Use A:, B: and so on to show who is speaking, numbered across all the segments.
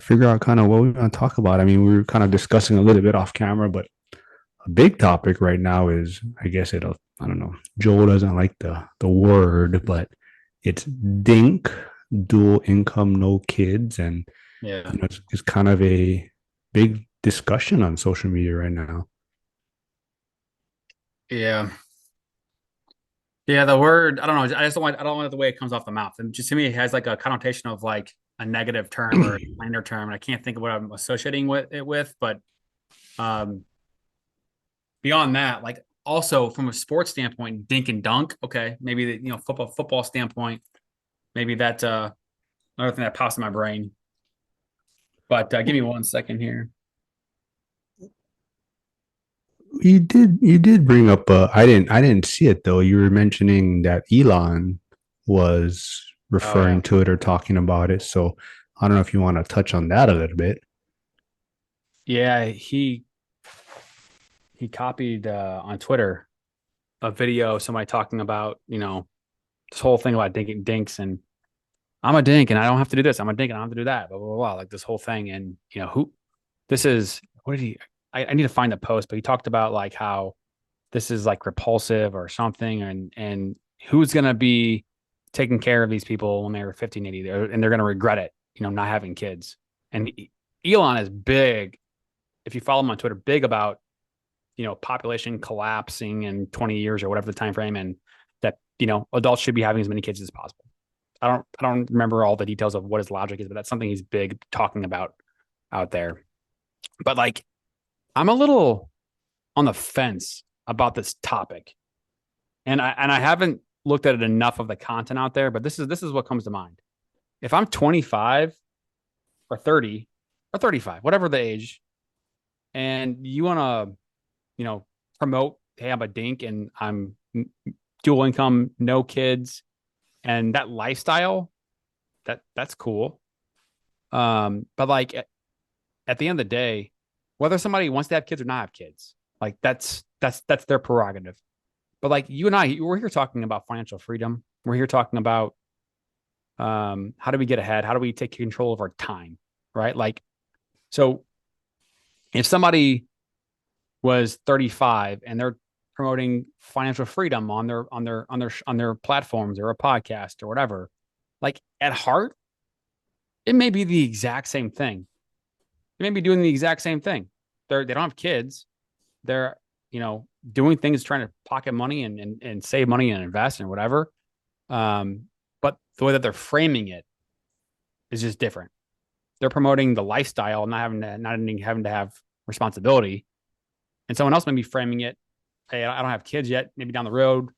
A: figure out kind of what we want to talk about. I mean, we were kind of discussing a little bit off camera, but a big topic right now is, I guess it'll, I don't know. Joel doesn't like the word, but it's DINK, dual income, no kids, and
B: Yeah.
A: it's kind of a big discussion on social media right now.
B: Yeah. Yeah. The word, I don't know. I don't like the way it comes off the mouth. And just to me, it has like a connotation of like a negative term or a minor term. And I can't think of what I'm associating with it with. But um, beyond that, like also from a sports standpoint, dink and dunk. Okay. Maybe football standpoint, maybe that's another thing that pops in my brain. But give me 1 second here.
A: You did bring up I didn't see it though. You were mentioning that Elon was
B: Oh yeah.
A: referring to it or talking about it. So I don't know if you want to touch on that a little bit.
B: Yeah, he copied on Twitter a video of somebody talking about, this whole thing about dinks and I'm a dink and I don't have to do this. I'm a dink and I don't have to do that. Blah blah blah. Like this whole thing. And who this is what did he I need to find the post, but he talked about like how this is like repulsive or something and who's gonna be taking care of these people when they're 50 and 80 and they're gonna regret it, not having kids. And Elon is big, if you follow him on Twitter, big about population collapsing in 20 years or whatever the time frame, and that adults should be having as many kids as possible. I don't remember all the details of what his logic is, but that's something he's big talking about out there. But like, I'm a little on the fence about this topic, and I haven't looked at it enough of the content out there. But this is what comes to mind. If I'm 25 or 30 or 35, whatever the age, and you want to promote, hey, I'm a dink and I'm dual income, no kids, and that lifestyle, that's cool. But like at the end of the day, whether somebody wants to have kids or not have kids, like that's their prerogative. But like you and we're here talking about financial freedom. We're here talking about how do we get ahead? How do we take control of our time? Right? Like, so if somebody was 35 and they're promoting financial freedom on their platforms or a podcast or whatever, like at heart, it may be the exact same thing. They may be doing the exact same thing. They don't have kids. They're doing things, trying to pocket money and save money and invest and whatever. But the way that they're framing it is just different. They're promoting the lifestyle, not having to have responsibility. And someone else may be framing it, hey, I don't have kids yet, maybe down the road,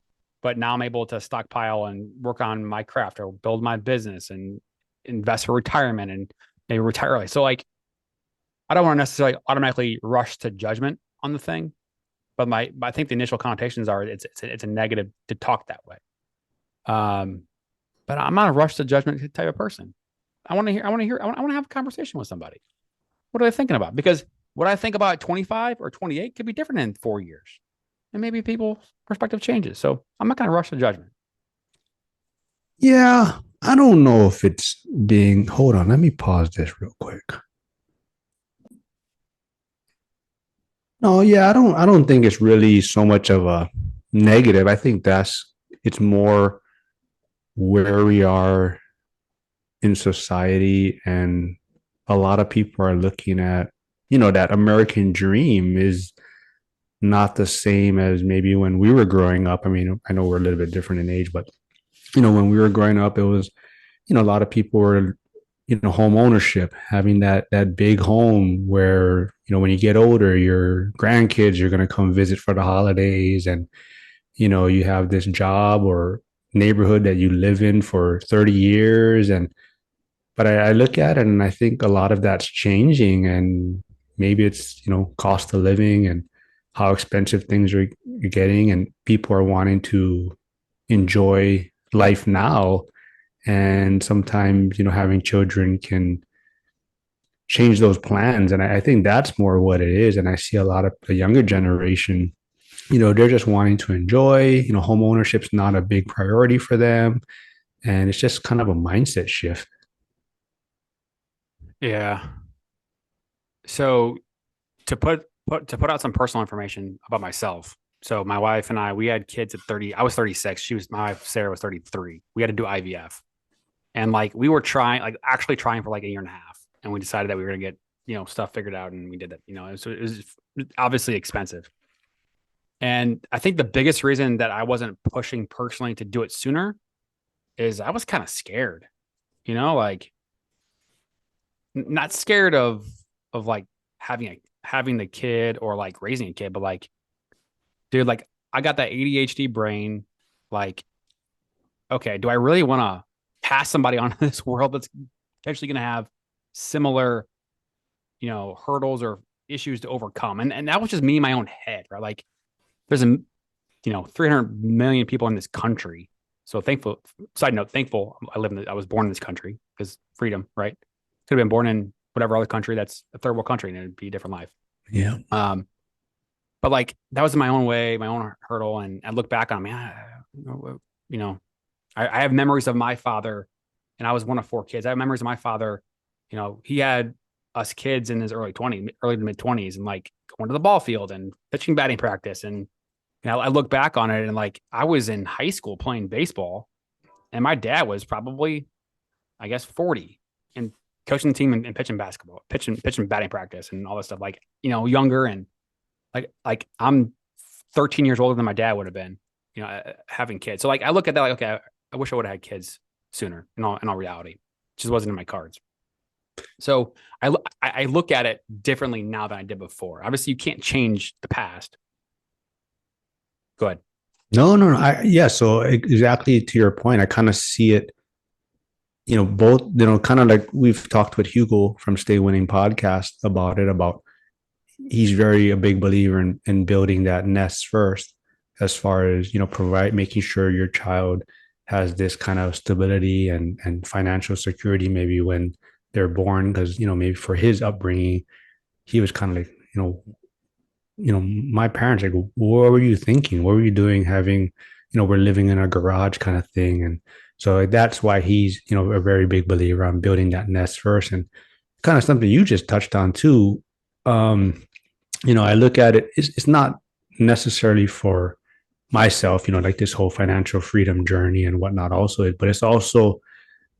B: but now I'm able to stockpile and work on my craft or build my business and invest for retirement and maybe retire early. So like, I don't want to necessarily automatically rush to judgment on the thing, but I think the initial connotations are it's a negative to talk that way. Um, but I'm not a rush to judgment type of person. I want to have a conversation with somebody. What are they thinking about? Because what I think about at 25 or 28 could be different in 4 years. And maybe people's perspective changes. So I'm not going to rush to judgment.
A: Yeah, I don't know if it's being. Hold on, let me pause this real quick. No, yeah, I don't think it's really so much of a negative. I think it's more where we are in society, and a lot of people are looking at, that American dream is not the same as maybe when we were growing up. I mean, I know we're a little bit different in age, but when we were growing up, it was, a lot of people were, home ownership, having that big home where, when you get older, your grandkids are going to come visit for the holidays, and you have this job or neighborhood that you live in for 30 years. And but I look at it and I think a lot of that's changing, and maybe it's, cost of living and how expensive things are getting, and people are wanting to enjoy life now. And sometimes, having children can change those plans. And I think that's more what it is. And I see a lot of the younger generation, they're just wanting to enjoy, home ownership's not a big priority for them. And it's just kind of a mindset shift.
B: Yeah. So to put out some personal information about myself. So my wife and I, we had kids at 30. I was 36. My wife Sarah was 33. We had to do IVF. And like we were trying, like actually trying for like a year and a half. And we decided that we were gonna get, stuff figured out and we did that. It was obviously expensive. And I think the biggest reason that I wasn't pushing personally to do it sooner is I was kind of scared, like not scared of like having the kid or like raising a kid, but like, dude, like I got that ADHD brain. Like, okay, do I really want to pass somebody onto this world that's potentially going to have similar, hurdles or issues to overcome? And that was just me in my own head, right? Like, there's 300 million people in this country. So thankful. Side note, thankful. I was born in this country because freedom, right? Could have been born in whatever other country that's a third world country, and it'd be a different life.
A: Yeah.
B: Um, but like that was my own way, my own hurdle, and I look back on, man, you know, I have memories of my father, and I was one of four kids. I have memories of my father. He had us kids in his early to mid 20s, and like going to the ball field and pitching batting practice. And I look back on it, and like I was in high school playing baseball, and my dad was probably, I guess, 40 and coaching the team and pitching basketball, pitching batting practice, and all this stuff. Like younger and like I'm 13 years older than my dad would have been, having kids. So like I look at that like, okay, I wish I would have had kids sooner. In all reality, it just wasn't in my cards. So I look at it differently now than I did before. Obviously, you can't change the past. Go ahead.
A: No, no, no. Yeah. So exactly to your point, I kind of see it, both, kind of like we've talked with Hugo from Stay Winning podcast about it, about he's very a big believer in building that nest first, as far as, making sure your child has this kind of stability and financial security, maybe when they're born. Cause, maybe for his upbringing, he was kind of like, my parents, like, what were you thinking? What were you doing having, we're living in a garage kind of thing. And so that's why he's, a very big believer on building that nest first. And kind of something you just touched on too. Um, I look at it, it's not necessarily for myself, like this whole financial freedom journey and whatnot, also, but it's also,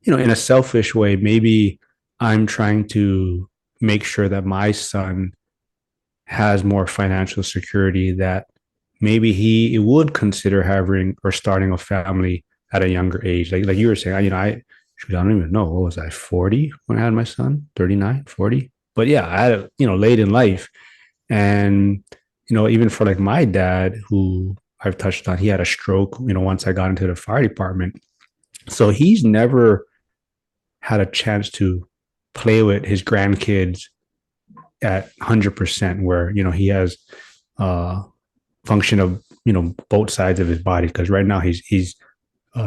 A: in a selfish way, maybe I'm trying to make sure that my son has more financial security, that maybe he would consider having or starting a family at a younger age. Like you were saying, I don't even know, what was I, 40 when I had my son, 39, 40. But yeah, I had it, late in life. And, even for like my dad, who I've touched on, he had a stroke, once I got into the fire department. So he's never had a chance to play with his grandkids at 100%, where, he has uh function of, both sides of his body, because right now he's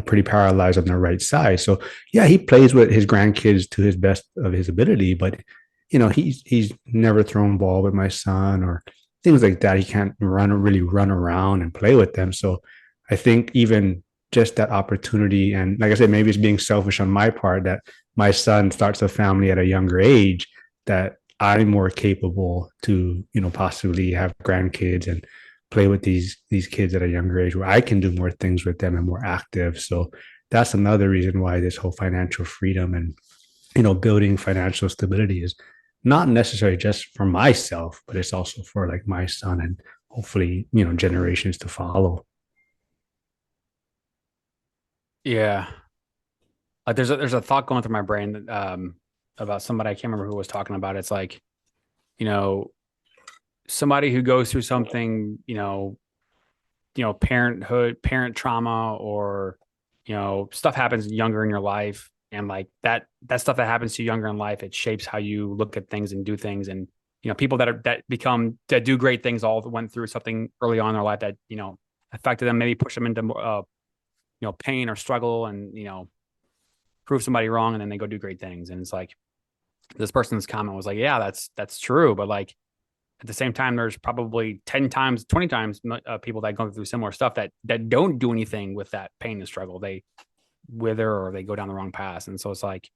A: pretty paralyzed on the right side. So yeah, he plays with his grandkids to his best of his ability, but he's never thrown ball with my son or things like that. He can't run around and play with them. So I think even just that opportunity, and like I said, maybe it's being selfish on my part that my son starts a family at a younger age, that I'm more capable to, possibly have grandkids and play with these kids at a younger age, where I can do more things with them and more active. So that's another reason why this whole financial freedom and, building financial stability is not necessarily just for myself, but it's also for like my son and hopefully, generations to follow.
B: Yeah. Like there's a thought going through my brain that, about somebody, I can't remember who was talking about it. It's like, you know, somebody who goes through something, parent trauma, or, stuff happens younger in your life. And like that stuff that happens to you younger in life, it shapes how you look at things and do things. And, people that do great things all went through something early on in their life that, affected them, maybe push them into, pain or struggle, and, prove somebody wrong. And then they go do great things. And it's like, this person's comment was like, yeah, that's true. But like, at the same time, there's probably 10 times, 20 times people that go through similar stuff that don't do anything with that pain and struggle. They wither or they go down the wrong path. And so it's like,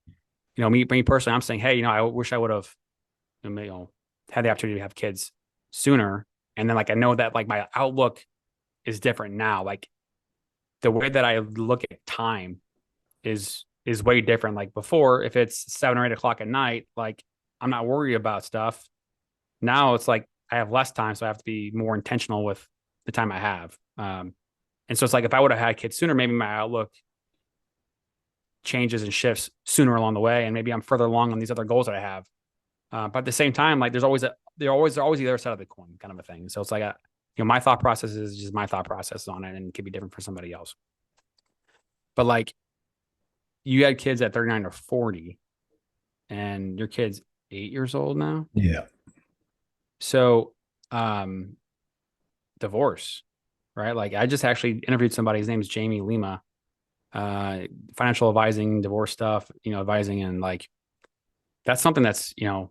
B: me personally, I'm saying, hey, I wish I would have, had the opportunity to have kids sooner. And then like I know that like my outlook is different now. Like the way that I look at time is way different. Like before, if it's 7 or 8 o'clock at night, like I'm not worried about stuff. Now it's like I have less time, so I have to be more intentional with the time I have. And so it's like if I would have had kids sooner, maybe my outlook changes and shifts sooner along the way, and maybe I'm further along on these other goals that I have. But at the same time, like there's always the other side of the coin, kind of a thing. So it's like my thought process is just my thought process on it, and it could be different for somebody else. But like you had kids at 39 or 40, and your kid's 8 years old now.
A: Yeah.
B: So, um, divorce, right? Like I just actually interviewed somebody. His name is Jamie Lima, uh, financial advising, divorce stuff, advising, and like that's something that's a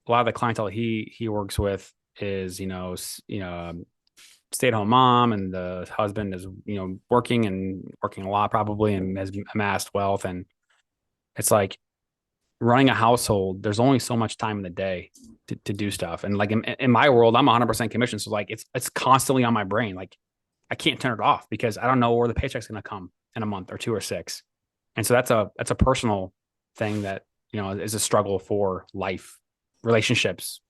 B: lot of the clientele he works with is stay at home mom, and the husband is working a lot probably and has amassed wealth, and it's like running a household. There's only so much time in the day to do stuff, and like in my world, I'm 100% commission, so like it's constantly on my brain. Like I can't turn it off because I don't know where the paycheck's going to come in a month or two or six, and so that's a personal thing that is a struggle for life, relationships,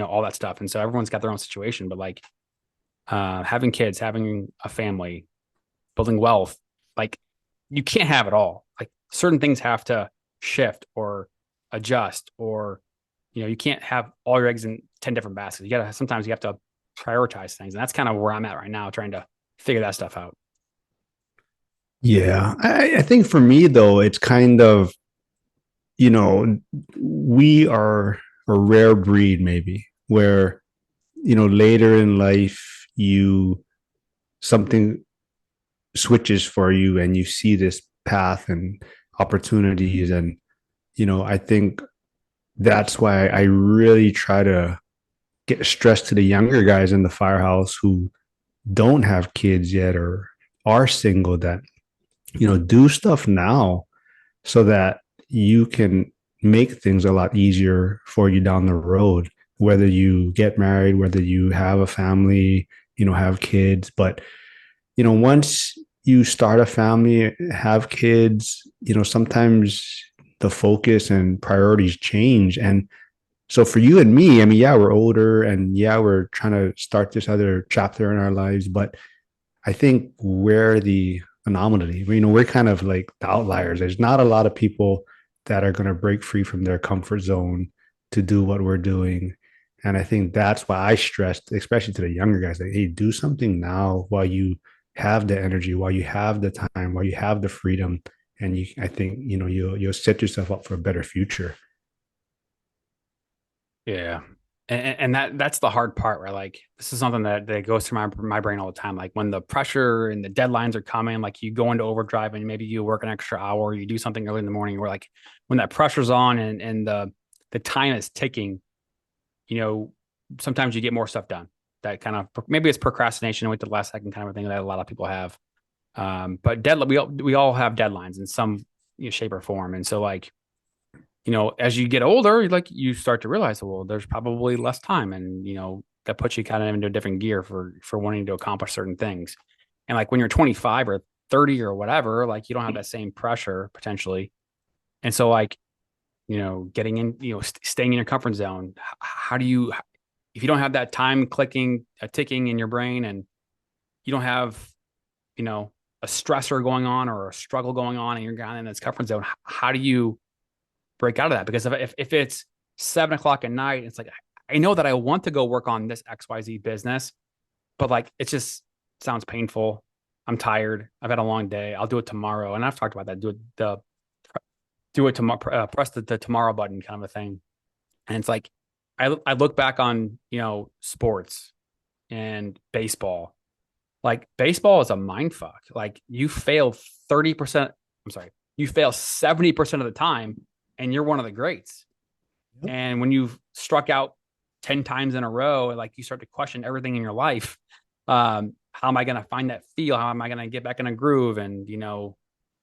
B: all that stuff. And so everyone's got their own situation, but like having kids, having a family, building wealth, like you can't have it all. Like certain things have to shift or adjust, or you can't have all your eggs in 10 different baskets. Sometimes you have to prioritize things. And that's kind of where I'm at right now, trying to figure that stuff out.
A: Yeah. I think for me, though, it's kind of, you know, we are a rare breed, maybe, where, later in life, something switches for you and you see this path and opportunities. And, I think that's why I really try to get stressed to the younger guys in the firehouse who don't have kids yet or are single that, do stuff now so that you can make things a lot easier for you down the road, whether you get married, whether you have a family, have kids. But, once you start a family, have kids, sometimes the focus and priorities change. And so for you and me, I mean, yeah, we're older and yeah, we're trying to start this other chapter in our lives, but I think we're the anomaly. We're kind of like the outliers. There's not a lot of people that are going to break free from their comfort zone to do what we're doing. And I think that's why I stressed, especially to the younger guys, like, hey, do something now while you have the energy, while you have the time, while you have the freedom. And I think, you'll set yourself up for a better future.
B: Yeah. And that's the hard part, right? Like this is something that goes through my brain all the time. Like when the pressure and the deadlines are coming, like you go into overdrive and maybe you work an extra hour, you do something early in the morning, where like when that pressure's on and the time is ticking, you know, sometimes you get more stuff done. That kind of maybe it's procrastination with the last second kind of a thing that a lot of people have. But we all have deadlines in some shape or form. And so like as you get older, like you start to realize, well, there's probably less time, and that puts you kind of into a different gear for wanting to accomplish certain things. And like when you're 25 or 30 or whatever, like you don't have that same pressure potentially. And so like getting in, staying in your comfort zone. How do you, if you don't have that time clicking, ticking in your brain, and you don't have you know a stressor going on or a struggle going on, and you're kind of in this comfort zone, how do you break out of that? Because if it's 7 o'clock at night, it's like I know that I want to go work on this XYZ business, but like it just sounds painful. I'm tired. I've had a long day. I'll do it tomorrow. And I've talked about that. Do it tomorrow. Press the tomorrow button, kind of a thing. And it's like I look back on sports and baseball. Like baseball is a mind fuck. Like you fail 30%. I'm sorry, you fail 70% of the time, and you're one of the greats.
A: Yep.
B: And when you've struck out 10 times in a row, like you start to question everything in your life. How am I going to find that feel? How am I going to get back in a groove? And,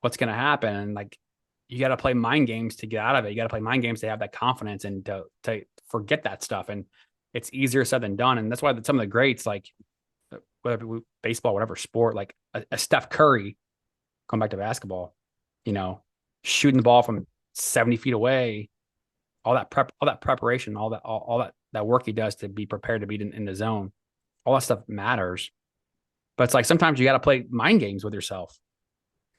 B: what's going to happen? And like, you got to play mind games to get out of it. You got to play mind games to have that confidence and to forget that stuff. And it's easier said than done. And that's why some of the greats, like whether baseball, whatever sport, like a Steph Curry, going back to basketball, you know, shooting the ball from 70 feet away, all that preparation, all that work he does to be prepared to be in the zone, all that stuff matters. But it's like sometimes you got to play mind games with yourself.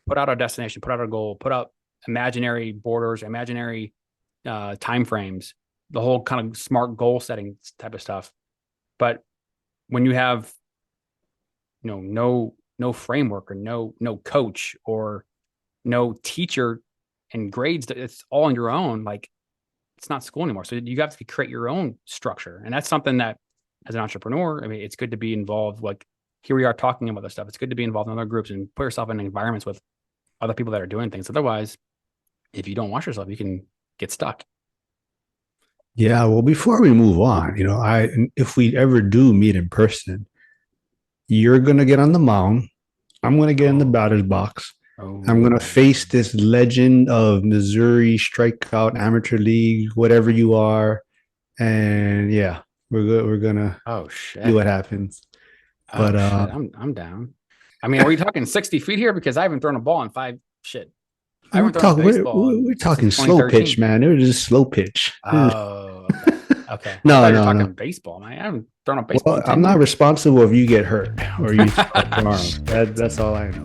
B: Put out a destination, put out a goal, put out imaginary borders, imaginary time frames, the whole kind of smart goal setting type of stuff. But when you have, you know, no framework or no coach or no teacher and grades, it's all on your own. Like it's not school anymore. So you have to create your own structure. And that's something that as an entrepreneur, I mean, it's good to be involved. Like here we are talking about this stuff. It's good to be involved in other groups and put yourself in environments with other people that are doing things. Otherwise, if you don't watch yourself, you can get stuck.
A: Yeah, well, before we move on, if we ever do meet in person, you're gonna get on the mound. I'm gonna get in the batter's box. I'm gonna face this legend of Missouri strikeout amateur league, whatever you are, and yeah, we're gonna see what happens. But
B: I'm down. I mean, are we talking 60 feet here? Because I haven't thrown a ball in I
A: we're
B: haven't thrown a
A: talking
B: baseball.
A: we're talking slow pitch, man. It was just slow pitch.
B: Oh, okay.
A: No,
B: I thought you were
A: no,
B: talking
A: no.
B: baseball. I haven't thrown a baseball.
A: Well, I'm not responsible if you get hurt or you arm. That's all I know.